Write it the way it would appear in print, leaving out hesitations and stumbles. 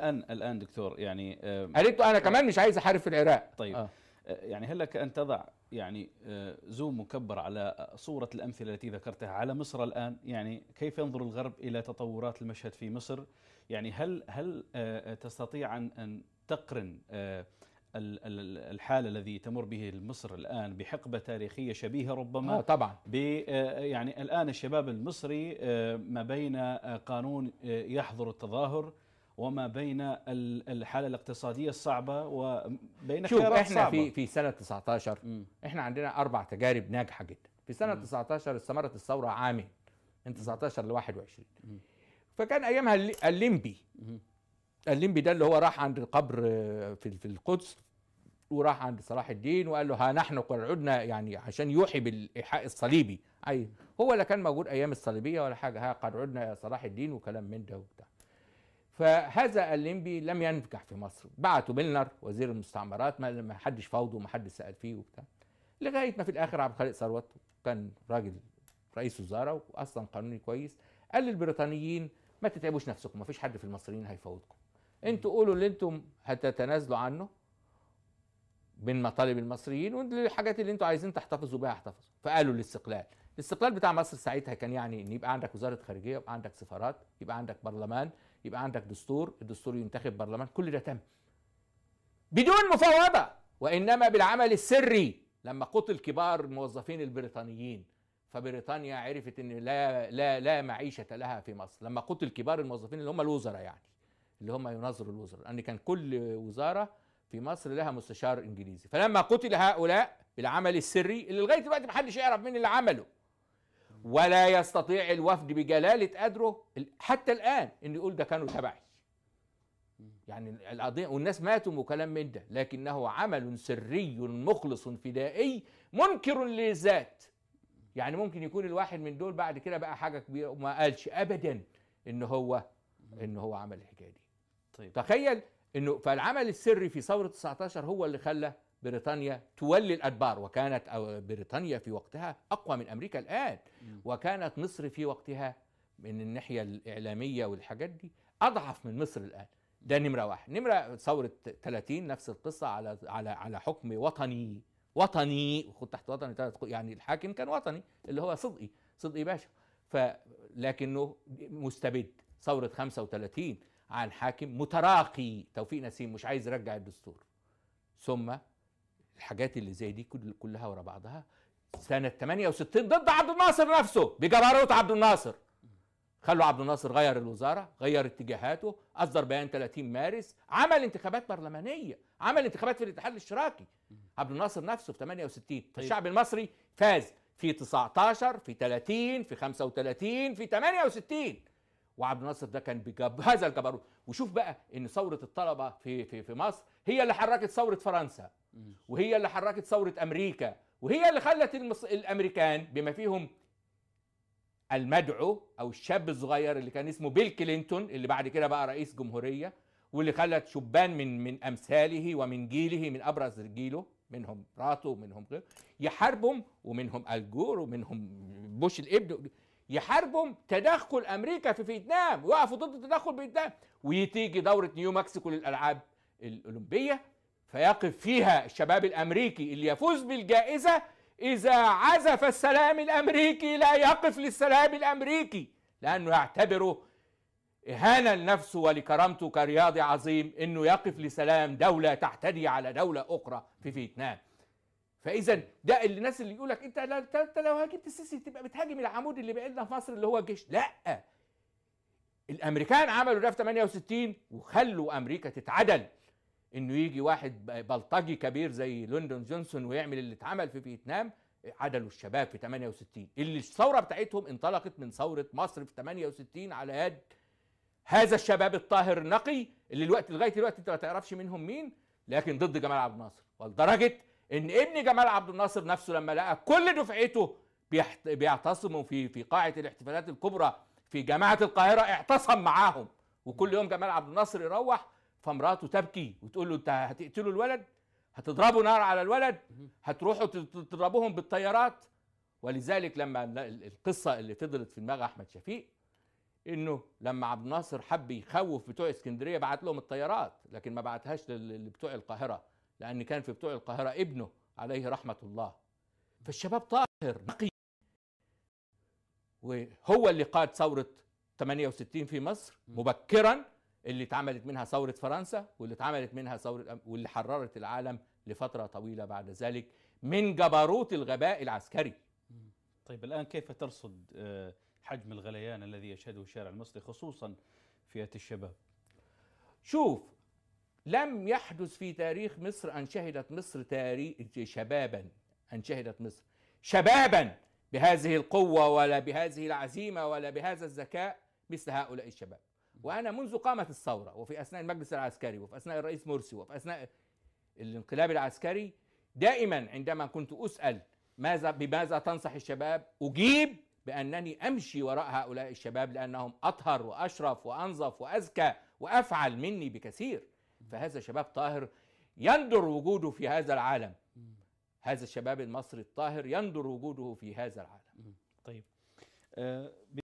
الآن دكتور يعني قالت له أنا كمان مش عايز أحارب في العراق. طيب يعني هل لك أن تضع يعني زوم مكبر على صورة الأمثلة التي ذكرتها على مصر الآن؟ يعني كيف ينظر الغرب إلى تطورات المشهد في مصر؟ يعني هل تستطيع أن تقرن الحالة الذي تمر به مصر الآن بحقبة تاريخية شبيهة ربما؟ طبعا. يعني الآن الشباب المصري ما بين قانون يحظر التظاهر وما بين الحالة الاقتصادية الصعبة وبين خيارات احنا صعبة. في سنة 19 احنا عندنا 4 تجارب ناجحة جدا. في سنة 19 استمرت الثورة عامين من 19 ل 21. فكان ايامها الليمبي ده اللي هو راح عند القبر في القدس، وراح عند صلاح الدين وقال له ها نحن قد عدنا، يعني عشان يوحي بالايحاء الصليبي. هو لا كان موجود ايام الصليبيه ولا حاجه، ها قد عدنا يا صلاح الدين وكلام من ده وبتاع. فهذا الليمبي لم ينجح في مصر، بعته ميلنر وزير المستعمرات، ما حدش فاوضه وما حدش سال فيه وبتاع، لغايه ما في الاخر عبد الخالق ثروت كان راجل رئيس وزراء واصلا قانوني كويس، قال للبريطانيين ما تتعبوش نفسكم، ما فيش حد في المصريين هيفاوضكم، انتوا قولوا اللي انتم هتتنازلوا عنه من مطالب المصريين، والحاجات اللي انتوا عايزين تحتفظوا بها احتفظوا. فقالوا الاستقلال بتاع مصر ساعتها كان يعني ان يبقى عندك وزاره خارجيه، يبقى عندك سفارات، يبقى عندك برلمان، يبقى عندك دستور، الدستور ينتخب برلمان، كل ده تم بدون مفاوضه، وانما بالعمل السري. لما قتل كبار الموظفين البريطانيين فبريطانيا عرفت ان لا معيشه لها في مصر. لما قتل كبار الموظفين اللي هم الوزراء، يعني اللي هم يناظروا الوزراء، لان كان كل وزاره في مصر لها مستشار انجليزي. فلما قتل هؤلاء بالعمل السري اللي لغايه دلوقتي محدش يعرف مين اللي عمله، ولا يستطيع الوفد بجلاله قدره حتى الان ان يقول ده كانوا تبعي، يعني القضيه والناس ماتوا وكلام من ده، لكنه عمل سري مخلص فدائي منكر للذات. يعني ممكن يكون الواحد من دول بعد كده بقى حاجه كبيره وما قالش ابدا ان هو عمل الحكايه دي. طيب. تخيل انه فالعمل السري في ثوره 19 هو اللي خلى بريطانيا تولي الادبار، وكانت بريطانيا في وقتها اقوى من امريكا الان، وكانت مصر في وقتها من الناحيه الاعلاميه والحاجات دي اضعف من مصر الان. ده نمره واحد. نمره ثوره 30 نفس القصه، على حكم وطني، خد تحت وطني يعني الحاكم كان وطني اللي هو صدقي باشا، لكنه مستبد. ثوره 35 عن حاكم متراقي توفيق نسيم مش عايز يرجع الدستور. ثم الحاجات اللي زي دي كلها ورا بعضها. سنة 68 ضد عبد الناصر نفسه بجبروت عبد الناصر، خلوا عبد الناصر غير الوزارة، غير اتجاهاته، أصدر بيان 30 مارس، عمل انتخابات برلمانية، عمل انتخابات في الاتحاد الاشتراكي. عبد الناصر نفسه في 68. طيب. الشعب المصري فاز في 19 في 30 في 35 في 68. وعبد الناصر ده كان بهذا الجبروت. وشوف بقى ان ثوره الطلبه في مصر هي اللي حركت ثوره فرنسا، وهي اللي حركت ثوره امريكا، وهي اللي خلت الامريكان بما فيهم المدعو او الشاب الصغير اللي كان اسمه بيل كلينتون اللي بعد كده بقى رئيس جمهوريه، واللي خلت شبان من امثاله ومن جيله، من ابرز جيله، منهم براتو ومنهم غيره يحاربهم، ومنهم الجور ومنهم بوش الابن، يحاربهم تدخل امريكا في فيتنام، ويقفوا ضد تدخل فيتنام. وتيجي دوره نيو مكسيكو للالعاب الاولمبيه فيقف فيها الشباب الامريكي اللي يفوز بالجائزه اذا عزف السلام الامريكي لا يقف للسلام الامريكي، لانه يعتبره اهانه لنفسه ولكرامته كرياضي عظيم انه يقف لسلام دوله تعتدي على دوله اخرى في فيتنام. فاذا ده الناس اللي يقول لك انت لو هاجمت السيسي تبقى بتهاجم العمود اللي بقى لنا في مصر اللي هو الجيش. لا، الامريكان عملوا ده في 68 وخلوا امريكا تتعدل، انه يجي واحد بلطجي كبير زي لندن جونسون ويعمل اللي اتعمل في فيتنام. عدلوا الشباب في 68 اللي الثوره بتاعتهم انطلقت من ثوره مصر في 68 على يد هذا الشباب الطاهر النقي اللي لغايه دلوقتي انت ما تعرفش منهم مين، لكن ضد جمال عبد الناصر. ولدرجه ان ابن جمال عبد الناصر نفسه لما لقى كل دفعته بيعتصموا في قاعه الاحتفالات الكبرى في جامعه القاهره اعتصم معاهم، وكل يوم جمال عبد الناصر يروح فمراته تبكي وتقول له انت هتقتلوا الولد، هتضربوا نار على الولد، هتروحوا تضربوهم بالطيارات. ولذلك لما القصه اللي فضلت في دماغ احمد شفيق انه لما عبد الناصر حب يخوف بتوع اسكندريه بعت لهم الطيارات، لكن ما بعتهاش لبتوع القاهره، لان كان في بتوع القاهره ابنه عليه رحمه الله. فالشباب طاهر نقي، وهو اللي قاد ثوره 68 في مصر مبكرا، اللي اتعملت منها ثوره فرنسا، واللي اتعملت منها ثوره، واللي حررت العالم لفتره طويله بعد ذلك من جبروت الغباء العسكري. طيب الآن كيف ترصد حجم الغليان الذي يشهده الشارع المصري خصوصا فئة الشباب؟ شوف، لم يحدث في تاريخ مصر أن شهدت مصر مصر شبابا بهذه القوة ولا بهذه العزيمة ولا بهذا الذكاء مثل هؤلاء الشباب. وأنا منذ قامت الثورة، وفي أثناء المجلس العسكري، وفي أثناء الرئيس مرسي، وفي أثناء الانقلاب العسكري، دائما عندما كنت أسأل بماذا تنصح الشباب، أجيب بأنني أمشي وراء هؤلاء الشباب، لأنهم أطهر وأشرف وأنظف وأذكى وأفعل مني بكثير. فهذا شباب طاهر يندر وجوده في هذا العالم، هذا الشباب المصري الطاهر يندر وجوده في هذا العالم. طيب